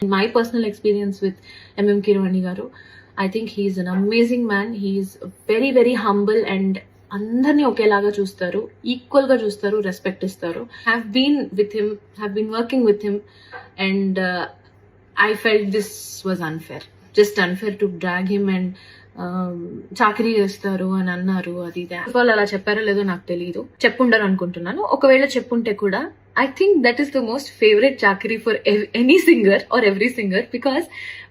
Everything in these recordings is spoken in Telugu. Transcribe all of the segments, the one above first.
In my personal experience with MM Keeravani garu, I think he is an amazing man. He is very very humble and అందరినీ ఒకేలాగా చూస్తారు, ఈక్వల్ గా చూస్తారు, రెస్పెక్ట్ ఇస్తారు. Have been working with him and I felt this was unfair, just unfair to drag him and చాకరీ చేస్తారు అని అన్నారు. అది వాళ్ళు అలా చెప్పారో లేదో నాకు తెలియదు, చెప్పుండరు అనుకుంటున్నాను. ఒకవేళ చెప్పుంటే కూడా I think that is the most favorite చాకరీ for any singer or every singer, because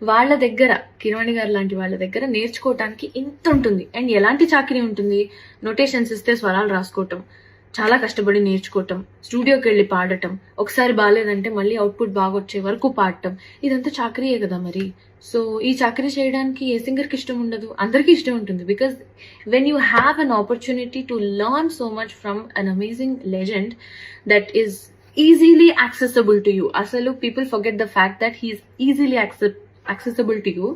వాళ్ళ దగ్గర కిరవాణి గారు లాంటి వాళ్ళ దగ్గర నేర్చుకోవటానికి ఇంత ఉంటుంది. అండ్ ఎలాంటి చాకరీ ఉంటుంది, నోటేషన్స్ ఇస్తే స్వరాలు రాసుకోవటం, చాలా కష్టపడి నేర్చుకోవటం, స్టూడియోకి వెళ్ళి పాడటం, ఒకసారి బాగాలేదంటే మళ్ళీ అవుట్పుట్ బాగా వచ్చే వరకు పాడటం, ఇదంతా చాకరీయే కదా మరి. సో ఈ చాకరీ చేయడానికి ఏ సింగర్కి ఇష్టం ఉండదు, అందరికీ ఇష్టం ఉంటుంది. Because when you have an opportunity to learn so much from an amazing legend that is easily accessible to you. అసలు people forget the fact that he is easily accessible to you.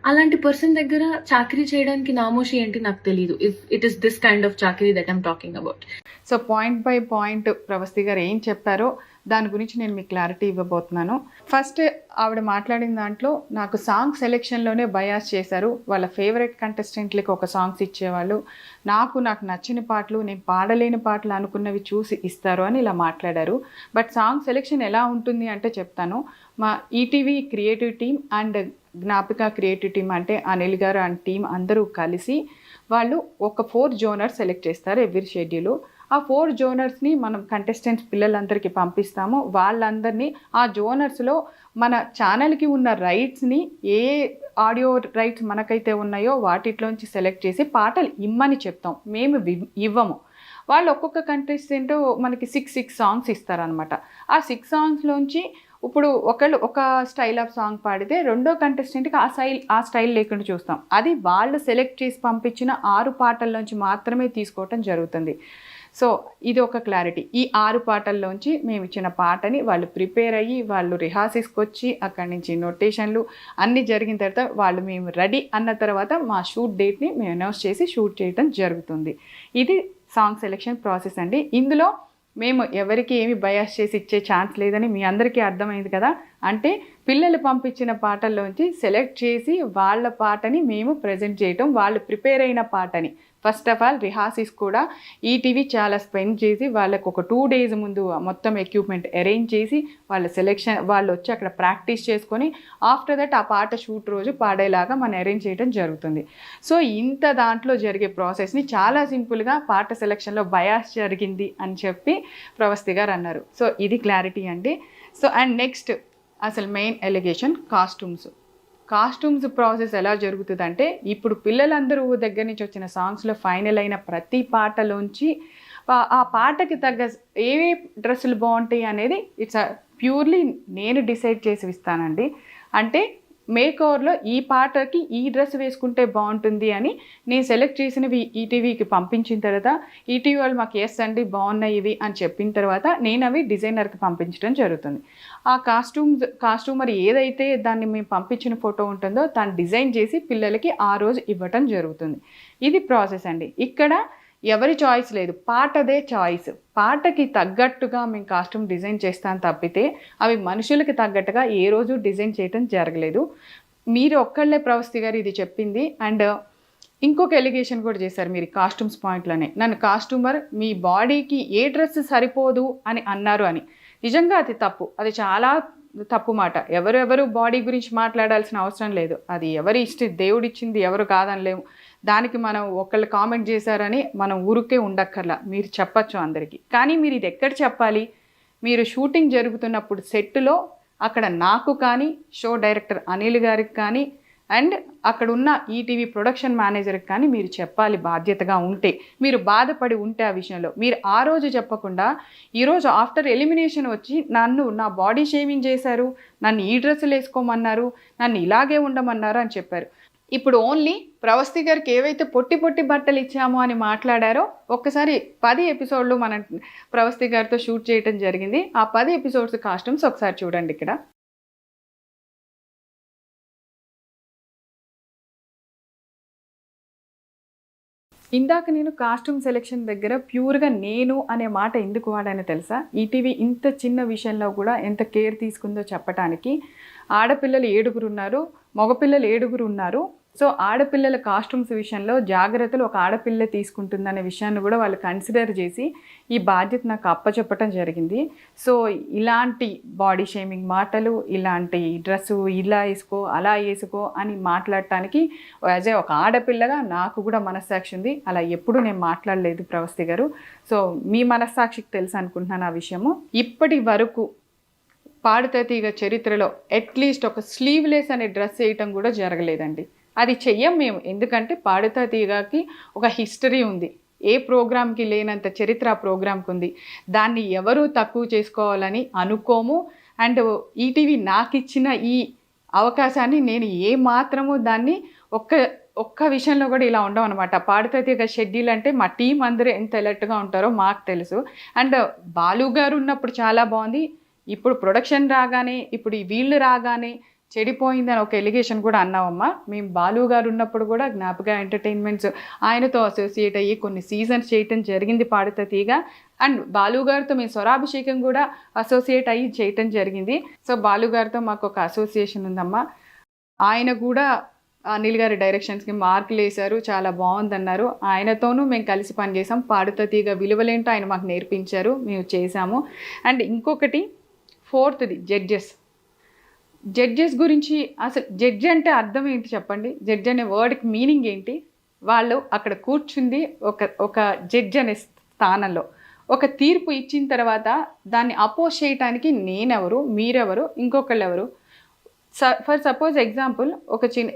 అలాంటి పర్సన్ దగ్గర చాకరీ చేయడానికి నామోషి ఏంటి నాకు తెలియదు. If it is this kind of చాకరీ that I'm talking about. So point by point Pravasthi garu ఏం చెప్పారో దాని గురించి నేను మీకు క్లారిటీ ఇవ్వబోతున్నాను. ఫస్ట్ ఆవిడ మాట్లాడిన దాంట్లో నాకు సాంగ్ సెలెక్షన్లోనే బయాస్ చేశారు. వాళ్ళ ఫేవరెట్ కంటెస్టెంట్లకి ఒక సాంగ్స్ ఇచ్చేవాళ్ళు, నాకు నచ్చిన పాటలు, నేను పాడలేని పాటలు అనుకున్నవి చూసి ఇస్తారు అని ఇలా మాట్లాడారు. బట్ సాంగ్ సెలెక్షన్ ఎలా ఉంటుంది అంటే చెప్తాను. మా ETV creative team and Gnapika creative team అంటే అనిల్ గారు అండ్ టీం అందరూ కలిసి వాళ్ళు ఒక 4 జోనర్స్ సెలెక్ట్ చేస్తారు ఎవ్రీ షెడ్యూల్. ఆ 4 జోనర్స్ని మనం కంటెస్టెంట్స్ పిల్లలందరికీ పంపిస్తాము. వాళ్ళందరినీ ఆ జోనర్స్లో మన ఛానల్కి ఉన్న రైట్స్ని, ఏ ఆడియో రైట్స్ మనకైతే ఉన్నాయో వాటిలోంచి సెలెక్ట్ చేసి పాటలు ఇమ్మని చెప్తాం, మేము ఇవ్వము. వాళ్ళు ఒక్కొక్క కంటెస్టెంట్ మనకి 6 సాంగ్స్ ఇస్తారనమాట. ఆ 6 సాంగ్స్లోంచి ఇప్పుడు ఒకళ్ళు ఒక స్టైల్ ఆఫ్ సాంగ్ పాడితే రెండో కంటెస్టెంట్కి ఆ స్టైల్ లేకుండా చూస్తాం. అది వాళ్ళు సెలెక్ట్ చేసి పంపించిన 6 పాటల్లోంచి మాత్రమే తీసుకోవటం జరుగుతుంది. సో ఇది ఒక క్లారిటీ. ఈ 6 పాటల్లోంచి మేము ఇచ్చిన పాటని వాళ్ళు ప్రిపేర్ అయ్యి వాళ్ళు రిహార్సల్స్కి వచ్చి అక్కడి నుంచి నోటేషన్లు అన్నీ జరిగిన తర్వాత వాళ్ళు మేము రెడీ అన్న తర్వాత మా షూట్ డేట్ని మేము అనౌన్స్ చేసి షూట్ చేయడం జరుగుతుంది. ఇది సాంగ్ సెలెక్షన్ ప్రాసెస్ అండి. ఇందులో మేము ఎవరికి ఏమి బయాస్ చేసి ఇచ్చే ఛాన్స్ లేదని మీ అందరికీ అర్థమైంది కదా. అంటే పిల్లలు పంపించిన పాటల్లోంచి సెలెక్ట్ చేసి వాళ్ళ పాటని మేము ప్రజెంట్ చేయటం, వాళ్ళు ప్రిపేర్ అయిన పాటని ఫస్ట్ ఆఫ్ ఆల్ రిహార్సల్స్ కూడా ఈటీవీ చాలా స్పెండ్ చేసి వాళ్ళకు ఒక 2 days ముందు మొత్తం ఎక్విప్మెంట్ అరేంజ్ చేసి వాళ్ళ సెలెక్షన్ వాళ్ళు వచ్చి అక్కడ ప్రాక్టీస్ చేసుకొని ఆఫ్టర్ దట్ ఆ పాట షూట్ రోజు పాడేలాగా మనం అరేంజ్ చేయడం జరుగుతుంది. సో ఇంత దాంట్లో జరిగే ప్రాసెస్ని చాలా సింపుల్గా పాట సెలెక్షన్లో బయాస్ జరిగింది అని చెప్పి ప్రవస్తి గారు అన్నారు. సో ఇది క్లారిటీ అండి. సో అండ్ నెక్స్ట్ అసలు మెయిన్ ఎలిగేషన్ కాస్ట్యూమ్స్ ప్రాసెస్ ఎలా జరుగుతుందంటే, ఇప్పుడు పిల్లలందరూ దగ్గర నుంచి వచ్చిన సాంగ్స్లో ఫైనల్ అయిన ప్రతి పాటలోంచి ఆ పాటకి తగ్గ ఏ డ్రెస్సులు బాగుంటాయి అనేది ఇట్స్ ప్యూర్లీ నేను డిసైడ్ చేసి ఇస్తానండి. అంటే మేకోవర్లో ఈ పాటకి ఈ డ్రెస్ వేసుకుంటే బాగుంటుంది అని నేను సెలెక్ట్ చేసినవి ఈటీవీకి పంపించిన తర్వాత ఈటీవీ వాళ్ళు మాకు ఎస్ అండి బాగున్నాయి ఇవి అని చెప్పిన తర్వాత నేను అవి డిజైనర్కి పంపించడం జరుగుతుంది. ఆ కాస్ట్యూమర్ ఏదైతే దాన్ని మేము పంపించిన ఫోటో ఉంటుందో దాన్ని డిజైన్ చేసి పిల్లలకి ఆ రోజు ఇవ్వటం జరుగుతుంది. ఇది ప్రాసెస్ అండి. ఇక్కడ ఎవరి చాయిస్ లేదు, పాటదే చాయిస్. పాటకి తగ్గట్టుగా మేము కాస్ట్యూమ్ డిజైన్ చేస్తాను తప్పితే అవి మనుషులకి తగ్గట్టుగా ఏ రోజు డిజైన్ చేయడం జరగలేదు. మీరు ఒక్కళ్ళే ప్రవస్తి గారు ఇది చెప్పింది. అండ్ ఇంకొక ఎలిగేషన్ కూడా చేశారు మీరు కాస్ట్యూమ్స్ పాయింట్లోనే, నన్ను కాస్ట్యూమర్ మీ బాడీకి ఏ డ్రెస్ సరిపోదు అని అన్నారు అని. నిజంగా అది తప్పు, అది చాలా తప్పు మాట. ఎవరెవరు బాడీ గురించి మాట్లాడాల్సిన అవసరం లేదు. అది ఎవరి దేవుడిచ్చింది ఎవరు కాదనలేము. దానికి మనం ఒకళ్ళు కామెంట్ చేశారని మనం ఊరికే ఉండక్కర్లా, మీరు చెప్పచ్చు అందరికీ. కానీ మీరు ఇది ఎక్కడ చెప్పాలి, మీరు షూటింగ్ జరుగుతున్నప్పుడు సెట్లో అక్కడ నాకు కానీ షో డైరెక్టర్ అనిల్ గారికి కానీ అండ్ అక్కడ ఉన్న ఈటీవీ ప్రొడక్షన్ మేనేజర్కి కానీ మీరు చెప్పాలి. బాధ్యతగా ఉంటే, మీరు బాధపడి ఉంటే ఆ విషయంలో మీరు ఆ రోజు చెప్పకుండా ఈరోజు ఆఫ్టర్ ఎలిమినేషన్ వచ్చి నన్ను నా బాడీ షేవింగ్ చేశారు, నన్ను ఈ డ్రెస్సులు వేసుకోమన్నారు, నన్ను ఇలాగే ఉండమన్నారు అని చెప్పారు. ఇప్పుడు ఓన్లీ ప్రవస్తి గారికి ఏవైతే పొట్టి బట్టలు ఇచ్చామో అని మాట్లాడారో ఒక్కసారి 10 ఎపిసోడ్లు మనం ప్రవస్తి గారితో షూట్ చేయడం జరిగింది. ఆ 10 ఎపిసోడ్స్ కాస్ట్యూమ్స్ ఒకసారి చూడండి. ఇక్కడ ఇందాక నేను కాస్ట్యూమ్ సెలెక్షన్ దగ్గర ప్యూర్గా నేను అనే మాట ఎందుకు వాడానో తెలుసా? ఈటీవీ ఇంత చిన్న విషయంలో కూడా ఎంత కేర్ తీసుకుందో చెప్పడానికి. ఆడపిల్లలు 7 ఉన్నారు, మగపిల్లలు 7 ఉన్నారు. సో ఆడపిల్లల కాస్ట్యూమ్స్ విషయంలో జాగ్రత్తలు ఒక ఆడపిల్ల తీసుకుంటుందనే విషయాన్ని కూడా వాళ్ళు కన్సిడర్ చేసి ఈ బాధ్యత నాకు అప్పచెప్పటం జరిగింది. సో ఇలాంటి బాడీ షేమింగ్ మాటలు, ఇలాంటి డ్రెస్సు ఇలా వేసుకో అలా వేసుకో అని మాట్లాడటానికి యాజ్ ఏ ఒక ఆడపిల్లగా నాకు కూడా మనస్సాక్షి ఉంది. అలా ఎప్పుడు నేను మాట్లాడలేదు ప్రవస్తి గారు. సో మీ మనస్సాక్షికి తెలుసు అనుకుంటున్నాను ఆ విషయము. ఇప్పటి వరకు పాడుతా తీగ చరిత్రలో అట్లీస్ట్ ఒక స్లీవ్లెస్ అనే డ్రెస్ వేయటం కూడా జరగలేదండి. అది చెయ్యం మేము, ఎందుకంటే పాడుతా తీగకి ఒక హిస్టరీ ఉంది. ఏ ప్రోగ్రామ్కి లేనంత చరిత్ర ఆ ప్రోగ్రామ్కి ఉంది. దాన్ని ఎవరు తక్కువ చేసుకోవాలని అనుకోము. అండ్ ఈటీవీ నాకు ఇచ్చిన ఈ అవకాశాన్ని నేను ఏ మాత్రము దాన్ని ఒక్క విషయంలో కూడా ఇలా ఉండవు అనమాట. పాడుతా తీగ షెడ్యూల్ అంటే మా టీం అందరూ ఎంత అలర్ట్గా ఉంటారో మాకు తెలుసు. అండ్ బాలు గారు ఉన్నప్పుడు చాలా బాగుంది. ఇప్పుడు ప్రొడక్షన్ రాగానే, ఇప్పుడు ఈ వీళ్ళు రాగానే చెడిపోయిందని ఒక ఎలిగేషన్ కూడా అన్నావమ్మా. మేము బాలు గారు ఉన్నప్పుడు కూడా జ్ఞాపక ఎంటర్టైన్మెంట్స్ ఆయనతో అసోసియేట్ అయ్యి కొన్ని సీజన్స్ చేయటం జరిగింది పాడుతా తీగ. అండ్ బాలు గారితో మేము స్వరాభిషేకం కూడా అసోసియేట్ అయ్యి చేయటం జరిగింది. సో బాలు గారితో మాకు ఒక అసోసియేషన్ ఉందమ్మా. ఆయన కూడా అనిల్ గారి డైరెక్షన్స్కి మార్కులు వేశారు, చాలా బాగుందన్నారు. ఆయనతోనూ మేము కలిసి పనిచేసాం. పాడుతా తీగ విలువలేంటో ఆయన మాకు నేర్పించారు, మేము చేసాము. అండ్ ఇంకొకటి 4th జడ్జెస్ గురించి. అసలు జడ్జి అంటే అర్థం ఏంటి చెప్పండి? జడ్జి అనే వర్డ్కి మీనింగ్ ఏంటి? వాళ్ళు అక్కడ కూర్చుంది ఒక జడ్జి అనే స్థానంలో. ఒక తీర్పు ఇచ్చిన తర్వాత దాన్ని అపోజ్ చేయటానికి నేనెవరు, మీరెవరు, ఇంకొకళ్ళు ఎవరు? ఫర్ సపోజ్ ఎగ్జాంపుల్,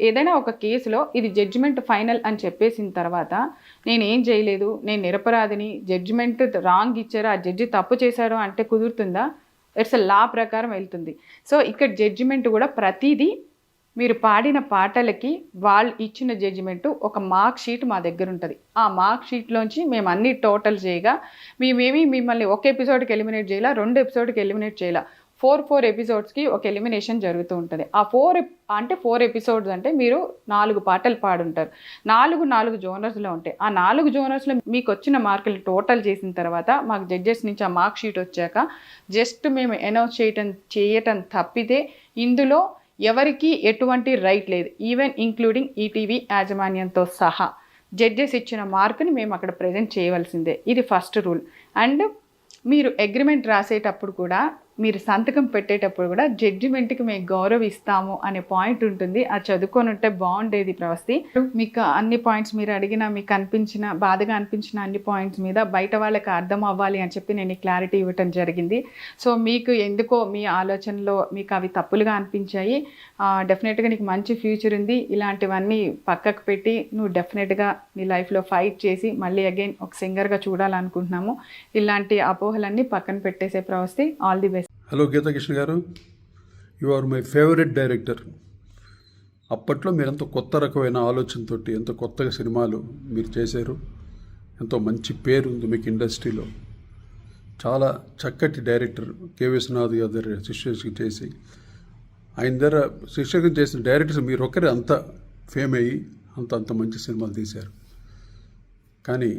ఏదైనా ఒక కేసులో ఇది జడ్జిమెంట్ ఫైనల్ అని చెప్పేసిన తర్వాత నేనేం చేయలేదు, నేను నిరపరాధిని, జడ్జిమెంట్ రాంగ్ ఇచ్చారు, ఆ జడ్జి తప్పు చేశారు అంటే కుదురుతుందా? ఇట్స్ లా ప్రకారం వెళ్తుంది. సో ఇక్కడ జడ్జిమెంట్ కూడా ప్రతిదీ మీరు పాడిన పాటలకి వాళ్ళు ఇచ్చిన జడ్జిమెంటు ఒక మార్క్ షీట్ మా దగ్గర ఉంటుంది. ఆ మార్క్ షీట్లోంచి మేము అన్ని టోటల్ చేయగా మేమేమి మిమ్మల్ని ఒక ఎపిసోడ్కి ఎలిమినేట్ చేయాల, 2 ఎపిసోడ్కి ఎలిమినేట్ చేయాల, 4 ఎపిసోడ్స్కి ఒక ఎలిమినేషన్ జరుగుతూ ఉంటుంది. ఆ 4 ఎపిసోడ్స్ అంటే మీరు 4 పాటలు పాడుంటారు. 4 జోనర్స్లో ఉంటాయి. ఆ 4 జోనర్స్లో మీకు వచ్చిన మార్కులు టోటల్ చేసిన తర్వాత మాకు జడ్జెస్ నుంచి ఆ మార్క్ షీట్ వచ్చాక జస్ట్ మేము అనౌన్స్ చేయటం తప్పితే ఇందులో ఎవరికి ఎటువంటి రైట్ లేదు, ఈవెన్ ఇంక్లూడింగ్ ఈటీవీ యాజమాన్యంతో సహా. జడ్జెస్ ఇచ్చిన మార్కుని మేము అక్కడ ప్రజెంట్ చేయవలసిందే. ఇది ఫస్ట్ రూల్. అండ్ మీరు అగ్రిమెంట్ రాసేటప్పుడు కూడా, మీరు సంతకం పెట్టేటప్పుడు కూడా జడ్జిమెంట్కి మేము గౌరవిస్తాము అనే పాయింట్ ఉంటుంది. అది చదువుకొని ఉంటే బాగుండేది ప్రవస్తి. మీకు అన్ని పాయింట్స్ మీరు అడిగిన, మీకు అనిపించిన, బాధగా అనిపించిన అన్ని పాయింట్స్ మీద బయట వాళ్ళకి అర్థం అవ్వాలి అని చెప్పి నేను క్లారిటీ ఇవ్వటం జరిగింది. సో మీకు ఎందుకో మీ ఆలోచనలో మీకు అవి తప్పులుగా అనిపించాయి. డెఫినెట్గా నీకు మంచి ఫ్యూచర్ ఉంది. ఇలాంటివన్నీ పక్కకు పెట్టి నువ్వు డెఫినెట్గా నీ లైఫ్లో ఫైట్ చేసి మళ్ళీ అగైన్ ఒక సింగర్గా చూడాలనుకుంటున్నాము. ఇలాంటి అపోహలన్నీ పక్కన పెట్టేసే Pravasthi. All the best. Hello Geethakrishna garu, you are my favourite director. అప్పట్లో మీరు ఎంతో కొత్త రకమైన ఆలోచనతో ఎంతో కొత్తగా సినిమాలు మీరు చేశారు. ఎంతో మంచి పేరు ఉంది మీకు ఇండస్ట్రీలో. చాలా చక్కటి డైరెక్టర్. కె విశ్వనాథ్ గారి దగ్గర శిష్యుడికి చేసి ఆయన దగ్గర శిష్యుడికి చేసిన డైరెక్టర్స్ మీరు ఒక్కరే అంత ఫేమ్ అయ్యి అంత మంచి సినిమాలు తీశారు. కానీ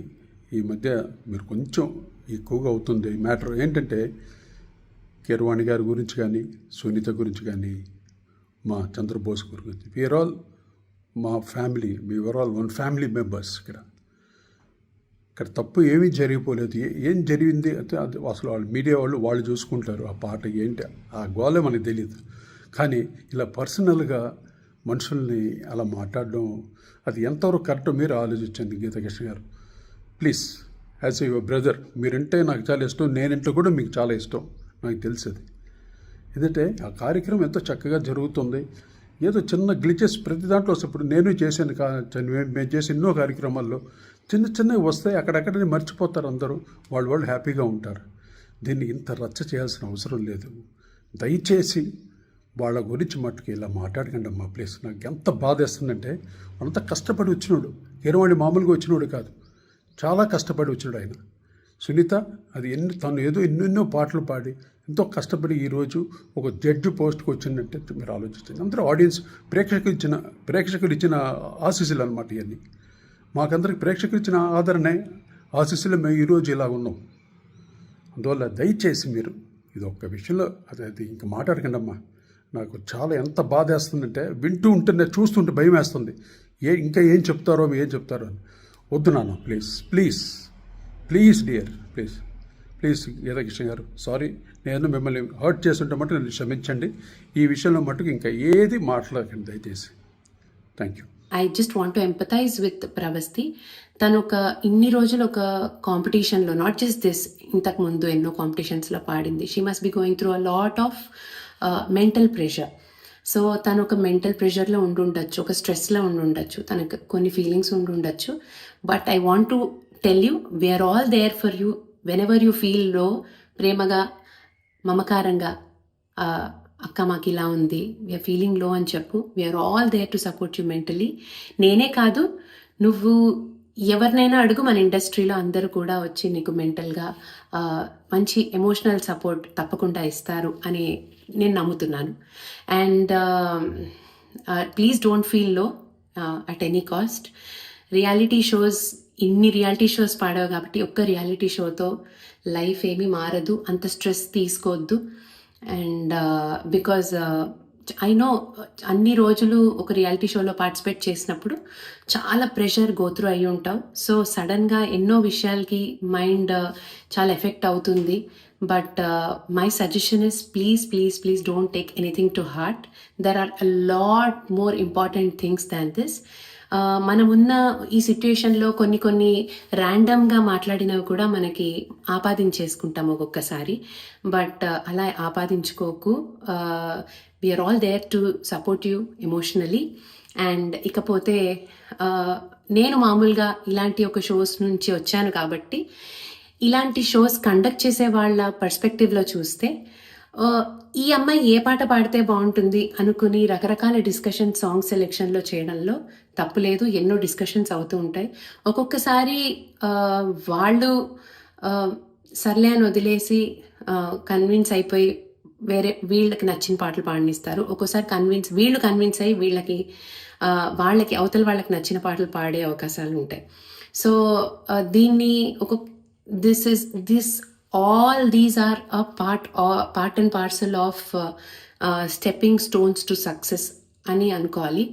ఈ మధ్య మీరు కొంచెం ఎక్కువగా అవుతుంది. మ్యాటర్ ఏంటంటే కీరవాణి గారి గురించి కానీ, సునీత గురించి కానీ, మా చంద్రబోస్ గురించి, వీఆర్ ఆల్ మా family, we are all 1 family members. ఇక్కడ తప్పు ఏమీ జరిగిపోలేదు. ఏం జరిగింది అంటే అది అసలు వాళ్ళు మీడియా వాళ్ళు చూసుకుంటారు. ఆ పాట ఏంటి, ఆ గోలే మనకు తెలియదు. కానీ ఇలా పర్సనల్గా మనుషుల్ని అలా మాట్లాడడం అది ఎంతవరకు కరెక్టో మీరు ఆలోచించండి గీతాకృష్ణ గారు. ప్లీజ్, యాజ్ యువర్ బ్రదర్, మీరంటే నాకు చాలా ఇష్టం, నేనంటే కూడా మీకు చాలా ఇష్టం, నాకు తెలుసది. ఎందుకంటే ఆ కార్యక్రమం ఎంతో చక్కగా జరుగుతుంది. ఏదో చిన్న గ్లిచెస్ ప్రతి దాంట్లో వస్తాయి. ఇప్పుడు నేను చేశాను, మేము చేసిన ఎన్నో కార్యక్రమాల్లో చిన్నవి వస్తాయి. అక్కడక్కడ మర్చిపోతారు అందరూ, వాళ్ళు హ్యాపీగా ఉంటారు. దీన్ని ఇంత రచ్చ చేయాల్సిన అవసరం లేదు. దయచేసి వాళ్ళ గురించి మట్టుకు ఇలా మాట్లాడకండి అమ్మా ప్లీజ్. నాకు ఎంత బాధ వేస్తుందంటే, అంత కష్టపడి వచ్చినాడు. కీరవాణి మామూలుగా వచ్చినాడు కాదు, చాలా కష్టపడి వచ్చినాడు ఆయన. సునీత అది తను ఏదో ఎన్నెన్నో పాటలు పాడి ఎంతో కష్టపడి ఈరోజు ఒక జడ్జి పోస్ట్కి వచ్చిందంటే మీరు ఆలోచించండి. అందరూ ఆడియన్స్ ప్రేక్షకులు ఇచ్చిన ఆశీస్సులు అనమాట ఇవన్నీ. మాకందరికి ప్రేక్షకులు ఇచ్చిన ఆదరణ ఆశీస్సులు మేము ఈరోజు ఇలా ఉన్నాం. అందువల్ల దయచేసి మీరు ఇది ఒక్క విషయంలో అది ఇంకా మాట్లాడకండి అమ్మా. నాకు చాలా ఎంత బాధేస్తుందంటే వింటూ ఉంటే నేను చూస్తుంటే భయం వేస్తుంది. ఇంకా ఏం చెప్తారో ఏం చెప్తారో అని. వద్దు నాన్న, please please please dear, please please Geetha Krishna గారు, సారీ, నేను మిమ్మల్ని హర్ట్ చేస్తుంటే మటుకు నన్ను క్షమించండి. ఈ విషయంలో మటుకు ఇంకా ఏది మాట్లాడకండి దయచేసి. Thank you. I just want to empathise with Pravasthi. తను ఇన్ని రోజులు ఒక కాంపిటీషన్లో, నాట్ జస్ట్ దిస్, ఇంతకు ముందు ఎన్నో కాంపిటీషన్స్లో పాడింది. She must be going through a lot of mental pressure. So తను ఒక మెంటల్ ప్రెషర్లో ఉండుండొచ్చు, ఒక స్ట్రెస్లో ఉండుండొచ్చు, తనకు కొన్ని ఫీలింగ్స్ ఉండుండొచ్చు. But I want to tell you, we're all there for you whenever you feel low. ప్రేమగా, మమకారంగా, అక్క మాకు ఇలా ఉంది, వీఆర్ ఫీలింగ్ లో అని చెప్పు. We are all there to support you mentally. నేనే కాదు, నువ్వు ఎవరినైనా అడుగు, మన ఇండస్ట్రీలో అందరూ కూడా వచ్చి నీకు మెంటల్గా మంచి ఎమోషనల్ సపోర్ట్ తప్పకుండా ఇస్తారు అని నేను నమ్ముతున్నాను. అండ్ ప్లీజ్ డోంట్ ఫీల్ లో at any cost. Reality shows, ఇన్ని రియాలిటీ షోస్ పాడావు కాబట్టి ఒక్క రియాలిటీ షోతో లైఫ్ ఏమీ మారదు, అంత స్ట్రెస్ తీసుకోవద్దు. అండ్ బికాజ్ ఐ నో అన్ని రోజులు ఒక రియాలిటీ షోలో పార్టిసిపేట్ చేసినప్పుడు చాలా ప్రెషర్ గోత్రూ అయి ఉంటాం. సో సడన్గా ఎన్నో విషయాలకి మైండ్ చాలా ఎఫెక్ట్ అవుతుంది. But my suggestion is please please please don't take anything to heart. There are a lot more important things than this. మనమున్న ఈ సిచ్యుయేషన్లో కొన్ని ర్యాండమ్గా మాట్లాడినవి కూడా మనకి ఆపాదించేసుకుంటాం ఒక్కొక్కసారి. బట్ అలా ఆపాదించుకోకు. We're all there to support you emotionally. And ఇకపోతే నేను మామూలుగా ఇలాంటి ఒక షోస్ నుంచి వచ్చాను కాబట్టి ఇలాంటి షోస్ కండక్ట్ చేసే వాళ్ళ పర్స్పెక్టివ్లో చూస్తే ఈ అమ్మాయి ఏ పాట పాడితే బాగుంటుంది అనుకుని రకరకాల డిస్కషన్ సాంగ్ సెలెక్షన్లో చేయడంలో తప్పు లేదు. ఎన్నో డిస్కషన్స్ అవుతూ ఉంటాయి. ఒక్కొక్కసారి వాళ్ళు సర్లే అని వదిలేసి కన్విన్స్ అయిపోయి వేరే వీళ్ళకి నచ్చిన పాటలు పాడనిస్తారు. ఒక్కోసారి వీళ్ళు కన్విన్స్ అయ్యి వాళ్ళకి అవతల వాళ్ళకి నచ్చిన పాటలు పాడే అవకాశాలు ఉంటాయి. సో దీన్ని all these are a part and parcel of stepping stones to success అని అనుకోవాలి.